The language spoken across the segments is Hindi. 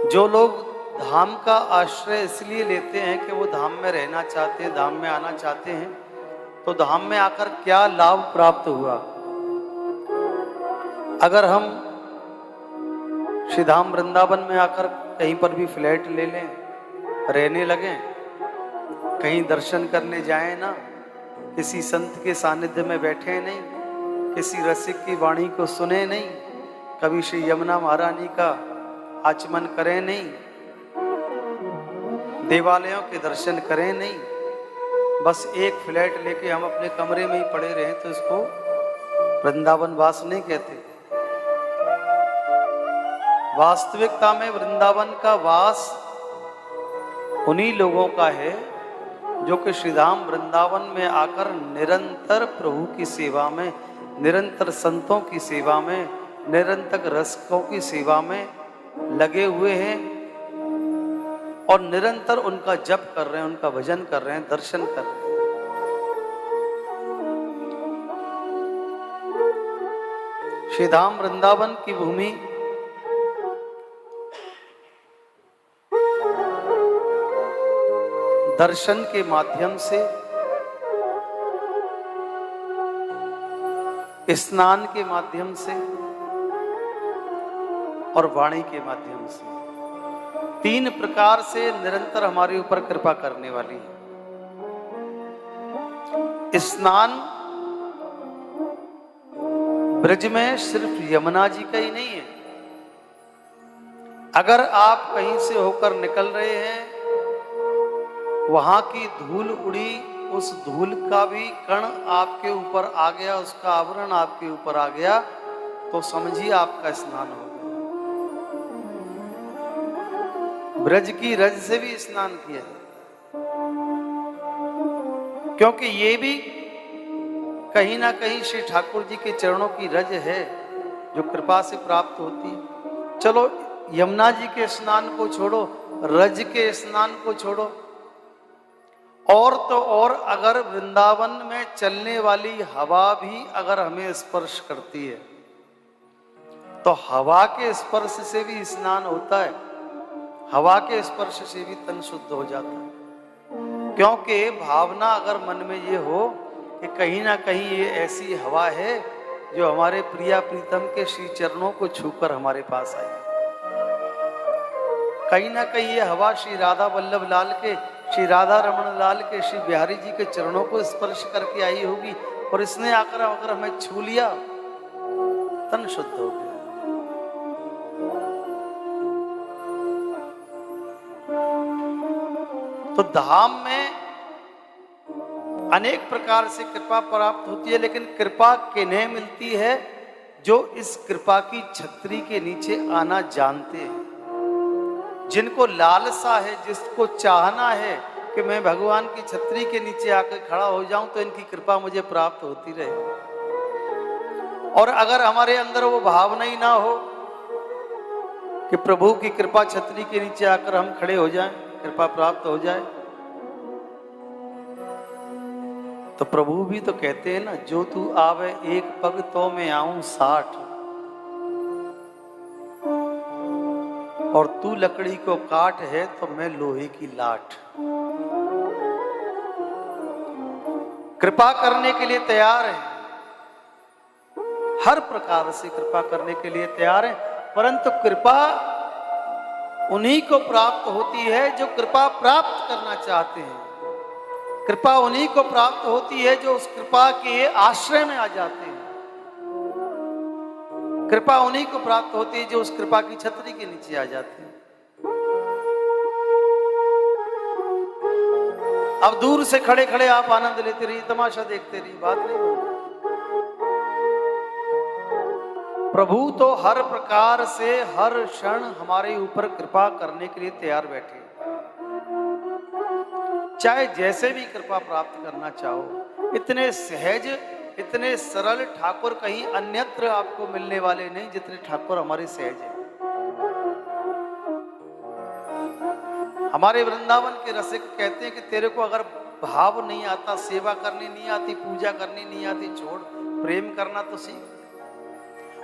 जो लोग धाम का आश्रय इसलिए लेते हैं कि वो धाम में रहना चाहते हैं, धाम में आना चाहते हैं, तो धाम में आकर क्या लाभ प्राप्त हुआ। अगर हम श्री धाम वृंदावन में आकर कहीं पर भी फ्लैट ले लें, रहने लगें, कहीं दर्शन करने जाएं ना, किसी संत के सानिध्य में बैठे नहीं, किसी रसिक की वाणी को सुने नहीं, कभी श्री यमुना महारानी का आचमन करें नहीं, देवालयों के दर्शन करें नहीं, बस एक फ्लैट लेके हम अपने कमरे में ही पड़े रहें, तो इसको वृंदावन वास नहीं कहते। वास्तविकता में वृंदावन का वास उन्हीं लोगों का है जो कि श्रीधाम वृंदावन में आकर निरंतर प्रभु की सेवा में, निरंतर संतों की सेवा में, निरंतर रसिकों की सेवा में लगे हुए हैं और निरंतर उनका जप कर रहे हैं, उनका भजन कर रहे हैं, दर्शन कर रहे हैं। श्रीधाम वृंदावन की भूमि दर्शन के माध्यम से, स्नान के माध्यम से और वाणी के माध्यम से, तीन प्रकार से निरंतर हमारे ऊपर कृपा करने वाली है। स्नान ब्रज में सिर्फ यमुना जी का ही नहीं है। अगर आप कहीं से होकर निकल रहे हैं, वहां की धूल उड़ी, उस धूल का भी कण आपके ऊपर आ गया, उसका आवरण आपके ऊपर आ गया, तो समझिए आपका स्नान हो गया। ब्रज की रज से भी स्नान किया, क्योंकि ये भी कहीं ना कहीं श्री ठाकुर जी के चरणों की रज है जो कृपा से प्राप्त होती है। चलो यमुना जी के स्नान को छोड़ो, रज के स्नान को छोड़ो, और तो और अगर वृंदावन में चलने वाली हवा भी अगर हमें स्पर्श करती है, तो हवा के स्पर्श से भी स्नान होता है, हवा के स्पर्श से भी तन शुद्ध हो जाता है। क्योंकि भावना अगर मन में ये हो कि कहीं ना कहीं ये ऐसी हवा है जो हमारे प्रिया प्रीतम के श्री चरणों को छूकर हमारे पास आई, कहीं ना कहीं ये हवा श्री राधा वल्लभ लाल के, श्री राधा रमन लाल के, श्री बिहारी जी के चरणों को स्पर्श करके आई होगी, और इसने आकर अगर हमें छू लिया, तन शुद्ध हो गया। तो धाम में अनेक प्रकार से कृपा प्राप्त होती है, लेकिन कृपा किन्हें मिलती है? जो इस कृपा की छतरी के नीचे आना जानते हैं, जिनको लालसा है, जिसको चाहना है कि मैं भगवान की छतरी के नीचे आकर खड़ा हो जाऊं तो इनकी कृपा मुझे प्राप्त होती रहे। और अगर हमारे अंदर वो भावना ही ना हो कि प्रभु की कृपा छतरी के नीचे आकर हम खड़े हो जाएं, कृपा प्राप्त हो जाए, तो प्रभु भी तो कहते हैं ना, जो तू आवे एक पग तो मैं आऊं 60, और तू लकड़ी को काट है तो मैं लोहे की लाठ। कृपा करने के लिए तैयार है, हर प्रकार से कृपा करने के लिए तैयार है, परंतु कृपा उन्हीं को प्राप्त होती है जो कृपा प्राप्त करना चाहते हैं। कृपा उन्हीं को प्राप्त होती है जो उस कृपा के आश्रय में आ जाते हैं। कृपा उन्हीं को प्राप्त होती है जो उस कृपा की छतरी के नीचे आ जाते हैं। अब दूर से खड़े खड़े आप आनंद लेते रहिए, तमाशा देखते रहिए, बात नहीं बोलते। प्रभु तो हर प्रकार से हर क्षण हमारे ऊपर कृपा करने के लिए तैयार बैठे, चाहे जैसे भी कृपा प्राप्त करना चाहो। इतने सहज, इतने सरल ठाकुर कहीं अन्यत्र आपको मिलने वाले नहीं जितने ठाकुर हमारे सहज हैं। हमारे वृंदावन के रसिक कहते हैं कि तेरे को अगर भाव नहीं आता, सेवा करनी नहीं आती, पूजा करनी नहीं आती, छोड़, प्रेम करना तो सीख।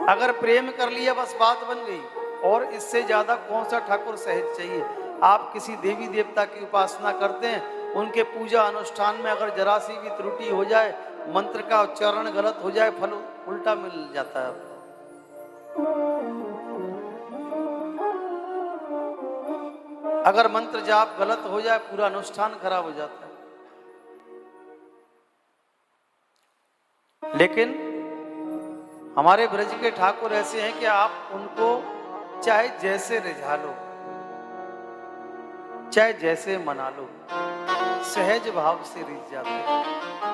अगर प्रेम कर लिया बस बात बन गई। और इससे ज्यादा कौन सा ठाकुर सहज चाहिए। आप किसी देवी देवता की उपासना करते हैं, उनके पूजा अनुष्ठान में अगर जरा सी भी त्रुटि हो जाए, मंत्र का उच्चारण गलत हो जाए, फल उल्टा मिल जाता है। अगर मंत्र जाप गलत हो जाए, पूरा अनुष्ठान खराब हो जाता है। लेकिन हमारे ब्रज के ठाकुर ऐसे हैं कि आप उनको चाहे जैसे रिझा लो, चाहे जैसे मना लो, सहज भाव से रिझ जाते हैं।